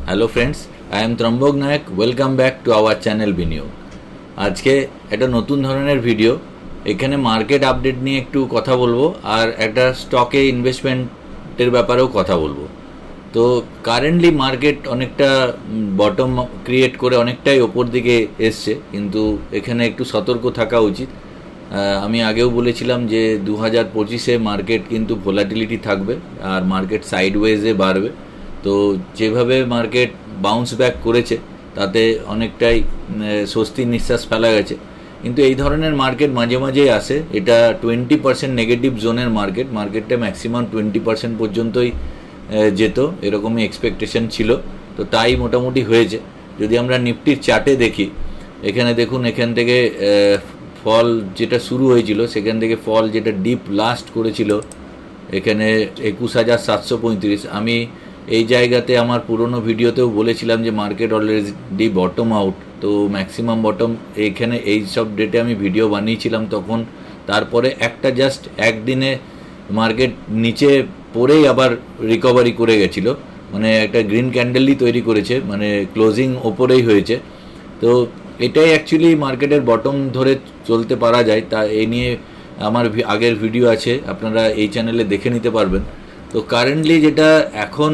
Hello friends, I am Trambak Nayak. Welcome back to our channel Biniyog. আজকে একটা নতুন ধরনের ভিডিও। এখানে মার্কেট আপডেট নিয়ে একটু কথা বলবো আর একটা স্টকে ইনভেস্টমেন্টের ব্যাপারেও কথা বলবো। তো কারেন্টলি মার্কেট অনেকটা বটম ক্রিয়েট করে অনেকটাই ওপর দিকে এসছে, কিন্তু এখানে একটু সতর্ক থাকা উচিত। আমি আগেও বলেছিলাম যে 2025-এ মার্কেট কিন্তু ভোলাটিলিটি থাকবে আর মার্কেট সাইডওয়েজে বাড়বে। তো যেভাবে মার্কেট বাউন্স ব্যাক করেছে তাতে অনেকটাই স্বস্তির নিঃশ্বাস ফেলা গেছে। কিন্তু এই ধরনের মার্কেট মাঝে মাঝেই আসে। এটা 20% নেগেটিভ জোনের মার্কেটটা ম্যাক্সিমাম 20% পর্যন্তই যেত, এরকমই এক্সপেকটেশন ছিল। তো তাই মোটামুটি হয়েছে। যদি আমরা নিফটির চার্টে দেখি, এখানে দেখুন, এখান থেকে ফল যেটা শুরু হয়েছিল সেখান থেকে ফল যেটা ডিপ লাস্ট করেছিল এখানে 21,735। আমি এই জায়গাতে আমার পুরনো ভিডিওতেও বলেছিলাম যে মার্কেট অলরেডি বটম আউট। তো ম্যাক্সিমাম বটম এইখানে এই সব ডেটে আমি ভিডিও বানিয়েছিলাম তখন। তারপরে একটা জাস্ট একদিনে মার্কেট নিচে পড়েই আবার রিকভারি করে গেছিলো, মানে একটা গ্রিন ক্যান্ডেলই তৈরি করেছে, মানে ক্লোজিং ওপরেই হয়েছে। তো এটাই অ্যাকচুয়ালি মার্কেটের বটম ধরে চলতে পারা যায়। তা এই নিয়ে আমার আগের ভিডিও আছে, আপনারা এই চ্যানেলে দেখে নিতে পারবেন। তো কারেন্টলি যেটা এখন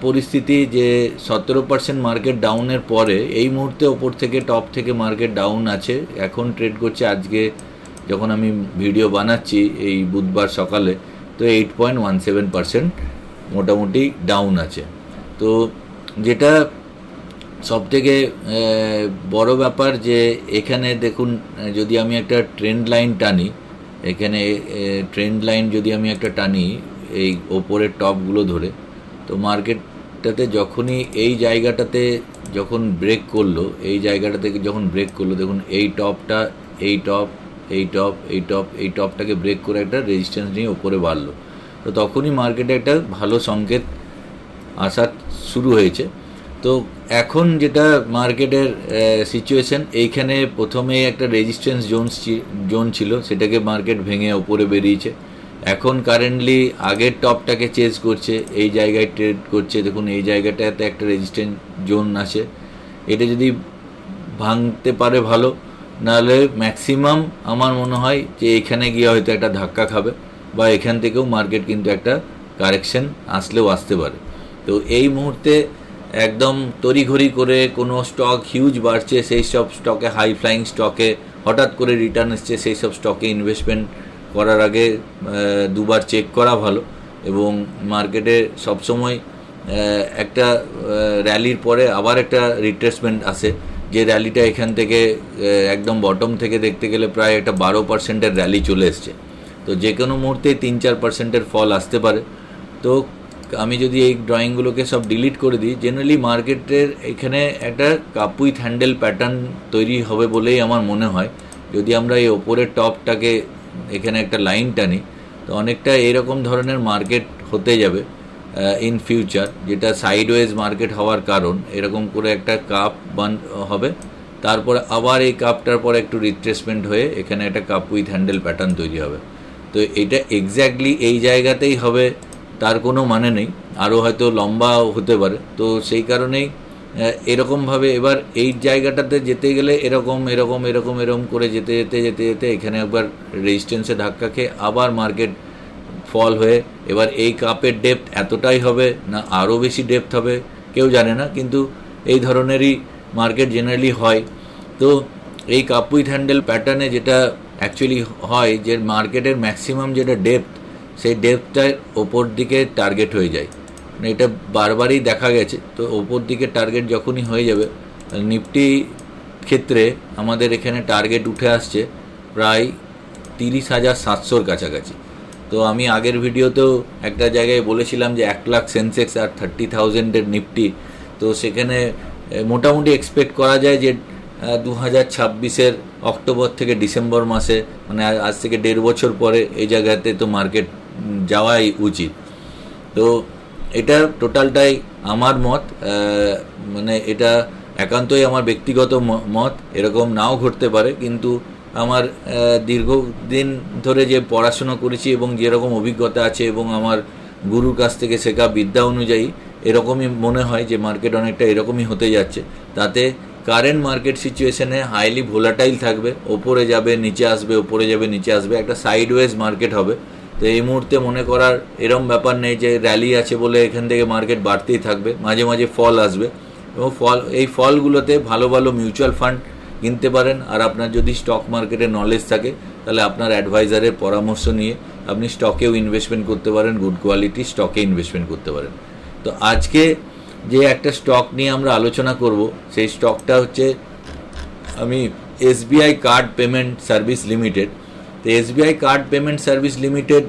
পরিস্থিতি, যে 17% মার্কেট ডাউনের পরে এই মুহূর্তে ওপর থেকে টপ থেকে মার্কেট ডাউন আছে। এখন ট্রেড করছে, আজকে যখন আমি ভিডিও বানাচ্ছি এই বুধবার সকালে, তো 8.17% মোটামুটি ডাউন আছে। তো যেটা সবথেকে বড় ব্যাপার যে এখানে দেখুন, যদি আমি একটা ট্রেন্ড লাইন টানি, এখানে ট্রেন্ড লাইন যদি আমি একটা টানি এই ওপরের টপগুলো ধরে, তো মার্কেটটাতে যখনই এই জায়গাটাতে যখন ব্রেক করলো, এই জায়গাটা থেকে যখন ব্রেক করলো, দেখুন এই টপটা, এই টপ, এই টপ, এই টপ, এই টপটাকে ব্রেক করে একটা রেজিস্ট্যান্স নিয়ে ওপরে বাড়লো। তো তখনই মার্কেটে একটা ভালো সংকেত আসা শুরু হয়েছে। তো এখন যেটা মার্কেটের সিচুয়েশন, এইখানে প্রথমে একটা রেজিস্ট্যান্স জোন ছিল, সেটাকে মার্কেট ভেঙে ওপরে বেরিয়েছে। এখন কারেন্টলি আগের টপটাকে চেজ করছে, এই জায়গায় ট্রেড করছে। দেখুন এই জায়গাটাতে একটা রেজিস্ট্যান্স জোন আছে, এটা যদি ভাঙতে পারে ভালো, নাহলে ম্যাক্সিমাম আমার মনে হয় যে এখানে গিয়ে হয়তো একটা ধাক্কা খাবে, বা এখান থেকেও মার্কেট কিন্তু একটা কারেকশন আসলেও আসতে পারে। তো এই মুহূর্তে একদম তড়িঘড়ি করে কোনো স্টক হিউজ বাড়ছে, সেই সব স্টকে, হাই ফ্লাইং স্টকে হঠাৎ করে রিটার্ন এসছে, সেই সব স্টকে ইনভেস্টমেন্ট করার আগে দুবার চেক করা ভালো। এবং মার্কেটে সবসময় একটা র্যালির পরে আবার একটা রিট্রেসমেন্ট আসে, যে র্যালিটা এখান থেকে একদম বটম থেকে দেখতে গেলে প্রায় একটা 12%-এর র্যালি চলে এসছে। তো যে কোনো মুহূর্তে 3-4%-এর ফল আসতে পারে। তো আমি যদি এই ড্রয়িংগুলোকে সব ডিলিট করে দিই, জেনারেলি মার্কেটের এখানে একটা কাপ উইথ হ্যান্ডেল প্যাটার্ন তৈরি হবে বলেই আমার মনে হয়। যদি আমরা এই ওপরের টপটাকে এখানে একটা লাইন টানি, তো অনেকটা এরকম ধরনের মার্কেট হতে যাবে ইন ফিউচার, যেটা সাইডওয়েজ মার্কেট হওয়ার কারণ এরকম করে একটা কাপ হবে। তারপরে আবার এই কাপটার পরে একটু রিট্রেসমেন্ট হয়ে এখানে একটা কাপ উইথ হ্যান্ডেল প্যাটার্ন তৈরি হবে। তো এটা এক্স্যাক্টলি এই জায়গাতেই হবে তার কোনো মানে নেই, আরও হয়তো লম্বাও হতে পারে। তো সেই কারণেই এরকমভাবে এবার এই জায়গাটাতে যেতে গেলে এরকম এরকম এরকম এরকম করে যেতে যেতে যেতে যেতে এখানে একবার রেজিস্ট্যান্সে ধাক্কা খেয়ে আবার মার্কেট ফল হয়ে, এবার এই কাপের ডেপথ এতটাই হবে না আরও বেশি ডেপথ হবে কেউ জানে না, কিন্তু এই ধরনেরই মার্কেট জেনারেলি হয়। তো এই কাপ উইথ হ্যান্ডেল প্যাটার্নে যেটা অ্যাকচুয়ালি হয়, যে মার্কেটের ম্যাক্সিমাম যেটা ডেপথ, সেই ডেপথটার ওপর দিকে টার্গেট হয়ে যায়, মানে এটা বারবারই দেখা গেছে। তো ওপর দিকে টার্গেট যখনই হয়ে যাবে, নিফটি ক্ষেত্রে আমাদের এখানে টার্গেট উঠে আসছে প্রায় 30,700-র কাছাকাছি। তো আমি আগের ভিডিওতেও একটা জায়গায় বলেছিলাম যে 1 লাখ সেন্সেক্স আর 30,000-এর নিফটি। তো সেখানে মোটামুটি এক্সপেক্ট করা যায় যে 2026-এর অক্টোবর থেকে ডিসেম্বর মাসে, মানে আজ থেকে 1.5 বছর পরে এই জায়গাতে তো মার্কেট যাওয়াই উচিত। তো এটা টোটালটাই আমার মত, মানে এটা একান্তই আমার ব্যক্তিগত মত, এরকম নাও ঘটতে পারে। কিন্তু আমার দীর্ঘদিন ধরে যে পড়াশোনা করেছি এবং যেরকম অভিজ্ঞতা আছে এবং আমার গুরুর কাছ থেকে শেখা বিদ্যা অনুযায়ী এরকমই মনে হয় যে মার্কেট অনেকটা এরকমই হতে যাচ্ছে। তাতে কারেন্ট মার্কেট সিচুয়েশনে হাইলি ভোলাটাইল থাকবে, ওপরে যাবে নিচে আসবে, ওপরে যাবে নিচে আসবে, একটা সাইডওয়েজ মার্কেট হবে। তো এই মুহূর্তে মনে করার এরম ব্যাপার নেই যে র্যালি আছে বলে এখান থেকে মার্কেট বাড়তেই থাকবে, মাঝে মাঝে ফল আসবে, এবং এই ফলগুলোতে ভালো ভালো মিউচুয়াল ফান্ড কিনতে পারেন। আর আপনার যদি স্টক মার্কেটে নলেজ থাকে তাহলে আপনার অ্যাডভাইজারের পরামর্শ নিয়ে আপনি স্টকেও ইনভেস্টমেন্ট করতে পারেন, গুড কোয়ালিটি স্টকে ইনভেস্টমেন্ট করতে পারেন। তো আজকে যে একটা স্টক নিয়ে আমরা আলোচনা করব সেই স্টকটা হচ্ছে আমি SBI card payment service limited. তো SBI card payment service limited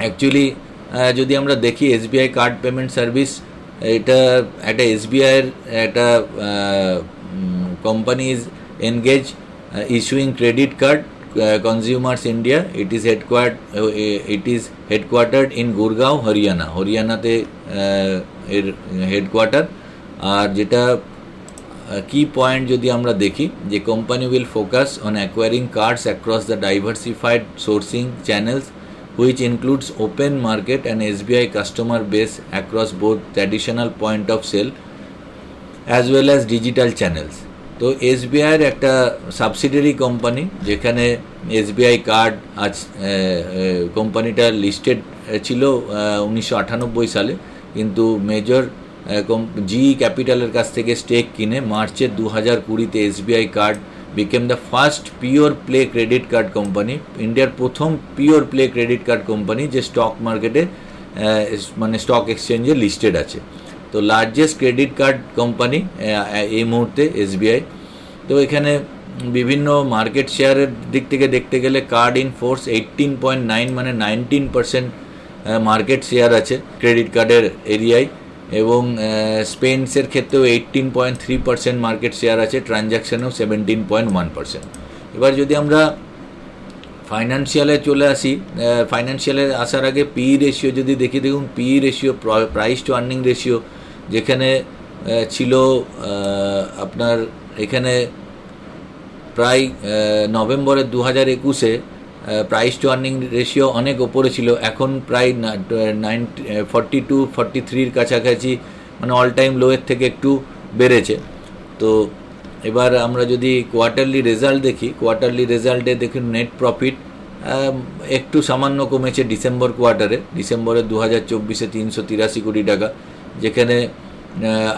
actually যদি আমরা দেখি এসবিআই কার্ড পেমেন্ট সার্ভিস এটা একটা এসবিআইয়ের একটা company is engage issuing credit card consumers India. It is headquartered in Gurgaon, হরিয়ানাতে এর হেডকোয়ার্টার। আর যেটা কি পয়েন্ট যদি আমরা দেখি যে company will focus on acquiring cards across the diversified sourcing channels which includes open market and SBI customer base across both traditional point of sale as well as digital channels. তো এসবিআইয়ের একটা subsidiary company যেখানে SBI card আজ কোম্পানিটা listed ছিল 1998 সালে, কিন্তু major জি ক্যাপিটালের কাছ থেকে স্টেক কিনে মার্চের 2020-তে SBI card became the first pure play credit card company, ইন্ডিয়ার প্রথম pure play credit card company যে স্টক মার্কেটে মানে স্টক এক্সচেঞ্জে লিস্টেড আছে। তো লার্জেস্ট ক্রেডিট কার্ড কোম্পানি এই মুহূর্তে এসবিআই। তো এখানে বিভিন্ন মার্কেট শেয়ারের দিক থেকে দেখতে গেলে কার্ড ইন ফোর্স 18.9 মানে 19% মার্কেট শেয়ার আছে ক্রেডিট কার্ডের এরিয়ায়, এবং স্পেন্সের ক্ষেত্রেও 18.3% মার্কেট শেয়ার আছে, ট্রানজ্যাকশনেও 17.1%। এবার যদি আমরা ফাইন্যান্সিয়ালে চলে আসি, ফাইন্যান্সিয়ালে আসার আগে পি রেশিও যদি দেখি, দেখুন P ratio price two earning ratio যেখানে ছিল আপনার এখানে প্রায় নভেম্বরের 2021-এ প্রাইস টু আর্নিং রেশিও অনেক ওপরে ছিল, এখন প্রায় 42-43 কাছাকাছি, মানে অল টাইম লোয়ের থেকে একটু বেড়েছে। তো এবার আমরা যদি কোয়ার্টারলি রেজাল্ট দেখি, কোয়ার্টারলি রেজাল্টে দেখুন নেট প্রফিট একটু সামান্য কমেছে ডিসেম্বর কোয়ার্টারে, ডিসেম্বরের 2024-এ 383 কোটি টাকা, যেখানে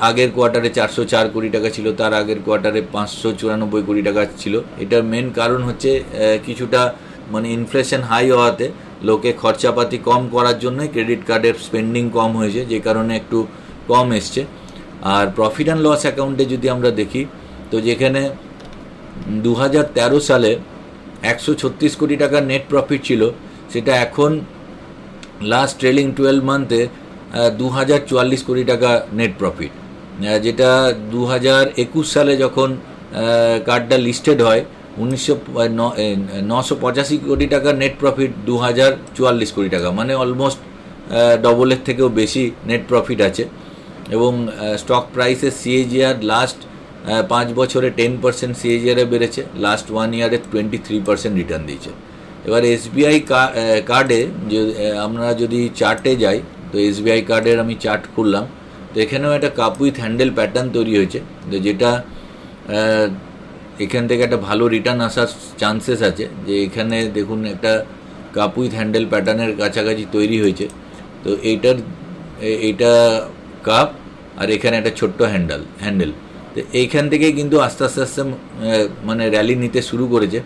আগের কোয়ার্টারে 404 কোটি টাকা ছিল, তার আগের কোয়ার্টারে 594 কোটি টাকা ছিল। এটার মেন কারণ হচ্ছে কিছুটা মানে ইনফ্লেশন হাই হওয়াতে লোকে খরচাপাতি কম করার জন্যই ক্রেডিট কার্ডের স্পেন্ডিং কম হয়েছে, যে কারণে একটু কম এসছে। আর প্রফিট অ্যান্ড লস অ্যাকাউন্টে যদি আমরা দেখি, তো যেখানে 2013 সালে 136 কোটি টাকার নেট প্রফিট ছিল, সেটা এখন লাস্ট ট্রেলিং 12 মান্থে 2044 কোটি টাকা নেট প্রফিট, যেটা 2021 সালে যখন কার্ডটা লিস্টেড হয় 985 কোটি টাকা নেট প্রফিট, 2044 কোটি টাকা, মানে অলমোস্ট ডবলের থেকেও বেশি নেট প্রফিট আছে। এবং স্টক প্রাইসের সিএজিআর লাস্ট 5 বছরে 10% সিএজিআরে বেড়েছে, লাস্ট 1 ইয়ারে 23% রিটার্ন দিয়েছে। এবার এসবিআই কার্ডে আমরা যদি চার্টে যাই, তো এসবিআই কার্ডের আমি চার্ট খুললাম, তো এখানেও একটা কাপ উইথ হ্যান্ডেল প্যাটার্ন তৈরি হয়েছে, তো যেটা এখান থেকে একটা ভালো রিটার্ন আসার চান্সেস আছে। যে এখানে দেখুন একটা কাপ উইথ হ্যান্ডেল প্যাটার্নের কাছাকাছি তৈরি হয়েছে, তো এইটা কাপ আর এখানে একটা ছোট্ট হ্যান্ডেল, তো এইখান থেকে কিন্তু আস্তে আস্তে আস্তে মানে র্যালি নিতে শুরু করেছে।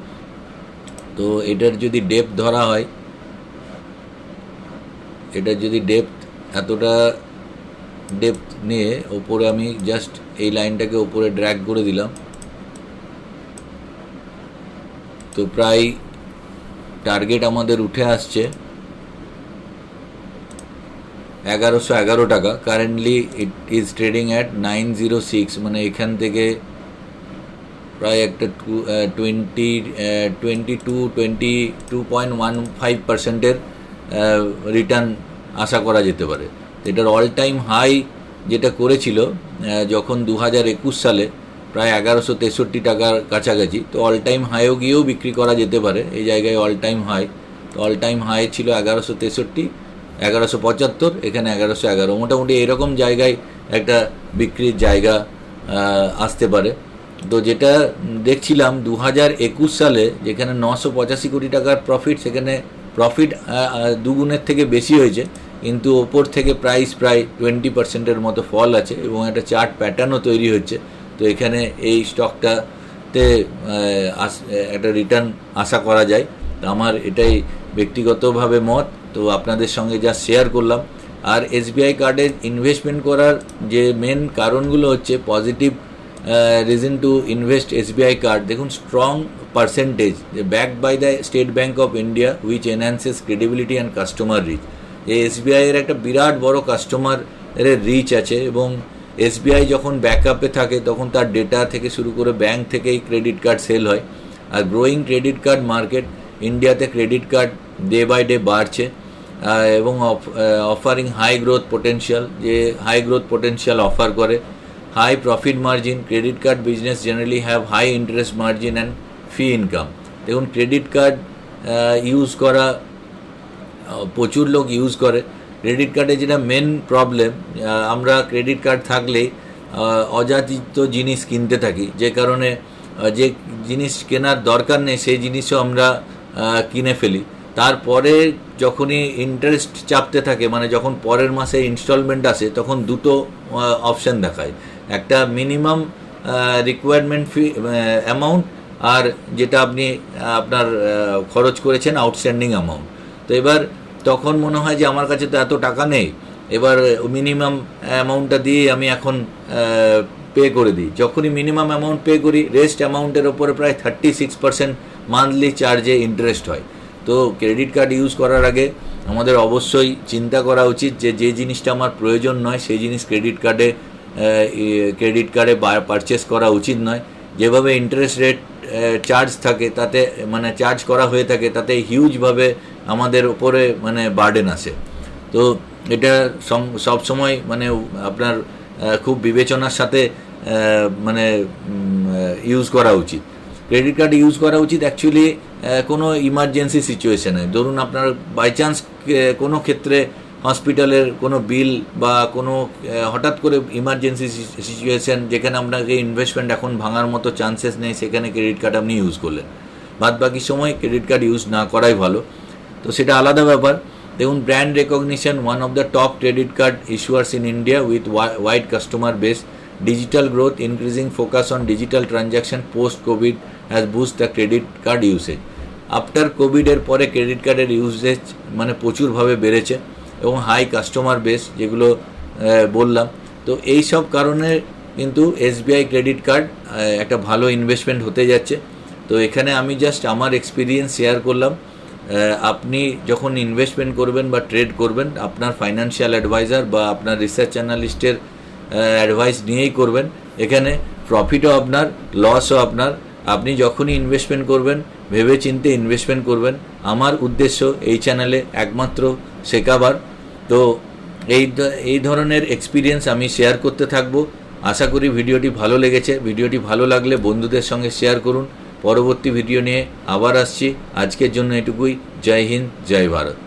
তো এটার যদি ডেপথ ধরা হয়, এটার যদি এতটা ডেপথ নিয়ে ওপরে আমি জাস্ট এই লাইনটাকে ওপরে ড্র্যাগ করে দিলাম, তো প্রায় টার্গেট আমাদের উঠে আসছে 1111 টাকা। Currently it is trading at 906, মানে এখান থেকে প্রায় একটা 22.15% রিটার্ন আশা করা যেতে পারে। এটার অল টাইম হাই যেটা করেছিল যখন 2021 সালে প্রায় 1163 টাকার কাছাকাছি, তো অল টাইম হাইও গিয়েও বিক্রি করা যেতে পারে এই জায়গায়। অল টাইম হাই ছিল 1163, 1175, এখানে 1111, মোটামুটি এরকম জায়গায় একটা বিক্রির জায়গা আসতে পারে। তো যেটা দেখছিলাম 2021 সালে যেখানে 985 কোটি টাকার প্রফিট, সেখানে প্রফিট দুগুণের থেকে বেশি হয়েছে, কিন্তু ওপর থেকে প্রাইস প্রায় 20%-এর মতো ফল আছে এবং একটা চার্ট প্যাটার্নও তৈরি হচ্ছে। তো এখানে এই স্টকটাতে একটা রিটার্ন আশা করা যায়। তো আমার এটাই ব্যক্তিগতভাবে মত, তো আপনাদের সঙ্গে যা শেয়ার করলাম। আর এসবিআই কার্ডে ইনভেস্টমেন্ট করার যে মেন কারণগুলো হচ্ছে positive reason to invest SBI card. দেখুন, strong percentage backed by the state bank of India which enhances credibility and customer reach. এই এসবিআইয়ের একটা বিরাট বড় কাস্টমারের রিচ আছে এবং এসবিআই যখন ব্যাকআপে থাকে তখন তার ডেটা থেকে শুরু করে ব্যাঙ্ক থেকেই ক্রেডিট কার্ড সেল হয়। আর গ্রোয়িং ক্রেডিট কার্ড মার্কেট, ইন্ডিয়াতে credit card day by day বাড়ছে এবং অফারিং হাই গ্রোথ পোটেনশিয়াল, যে হাই গ্রোথ পোটেনশিয়াল অফার করে। High profit margin, credit card business generally have high interest margin and fee income. দেখুন, credit card use করা প্রচুর লোক use করে। Credit কার্ডে যেটা মেন প্রবলেম, আমরা ক্রেডিট কার্ড থাকলে অযাচিত জিনিস কিনতে থাকি, যে কারণে যে জিনিস কেনার দরকার নেই সেই জিনিসও আমরা কিনে ফেলি। তারপরে যখনই ইন্টারেস্ট চাপতে থাকে, মানে যখন পরের মাসে ইনস্টলমেন্ট আসে, তখন দুটো অপশান দেখায়, একটা মিনিমাম রিকোয়ারমেন্ট ফি অ্যামাউন্ট, আর যেটা আপনি আপনার খরচ করেছেন আউটস্ট্যান্ডিং অ্যামাউন্ট। তো এবার তখন মনে হয় যে আমার কাছে তো এত টাকা নেই, এবার মিনিমাম অ্যামাউন্টটা দিয়ে আমি এখন পে করে দিই। যখনই মিনিমাম অ্যামাউন্ট পে করি, রেস্ট অ্যামাউন্টের ওপরে প্রায় 36% মান্থলি চার্জে ইন্টারেস্ট হয়। তো ক্রেডিট কার্ড ইউজ করার আগে আমাদের অবশ্যই চিন্তা করা উচিত যে যে জিনিসটা আমার প্রয়োজন নয় সেই জিনিস ক্রেডিট কার্ডে পারচেস করা উচিত নয়। যেভাবে ইন্টারেস্ট রেট চার্জ থাকে, তাতে মানে চার্জ করা হয়ে থাকে, তাতে হিউজভাবে আমাদের ওপরে মানে বার্ডেন আসে। তো এটা সবসময় মানে আপনার খুব বিবেচনার সাথে মানে ইউজ করা উচিত। ক্রেডিট কার্ড ইউজ করা উচিত অ্যাকচুয়ালি কোনো ইমার্জেন্সি সিচুয়েশানে। ধরুন আপনার বাই চান্স কোনো ক্ষেত্রে হসপিটালের কোনো বিল বা কোনো হঠাৎ করে ইমার্জেন্সি সিচুয়েশান যেখানে আপনাকে ইনভেস্টমেন্ট এখন ভাঙার মতো চান্সেস নেই, সেখানে ক্রেডিট কার্ড আপনি ইউজ করলেন। বাদ বাকি সময় ক্রেডিট কার্ড ইউজ না করাই ভালো। তো সেটা আলাদা ব্যাপার। দেখুন, brand recognition, one of the top credit card issuers in India with wide customer base, digital growth, increasing focus on digital transaction post COVID has boost the credit card usage. After কোভিডের পরে credit কার্ডের usage মানে প্রচুরভাবে বেড়েছে এবং high customer base যেগুলো বললাম। তো এই সব কারণে কিন্তু এসবিআই ক্রেডিট কার্ড একটা ভালো ইনভেস্টমেন্ট হতে যাচ্ছে। তো এখানে আমি জাস্ট আমার এক্সপিরিয়েন্স শেয়ার করলাম। আপনি যখন ইনভেস্টমেন্ট করবেন বা ট্রেড করবেন, আপনার ফাইন্যান্সিয়াল অ্যাডভাইজার বা আপনার রিসার্চ অ্যানালিস্টের অ্যাডভাইস নিয়েই করবেন। এখানে প্রফিটও আপনার, লসও আপনার। আপনি যখনই ইনভেস্টমেন্ট করবেন ভেবে চিন্তে ইনভেস্টমেন্ট করবেন। আমার উদ্দেশ্য এই চ্যানেলে একমাত্র শেখাবার। তো এই ধরনের এক্সপিরিয়েন্স আমি শেয়ার করতে থাকবো। আশা করি ভিডিওটি ভালো লেগেছে। ভিডিওটি ভালো লাগলে বন্ধুদের সঙ্গে শেয়ার করুন। পরবর্তী ভিডিও নিয়ে আবার আসছি। আজকের জন্য এটুকুই। জয় হিন্দ, জয় ভারত।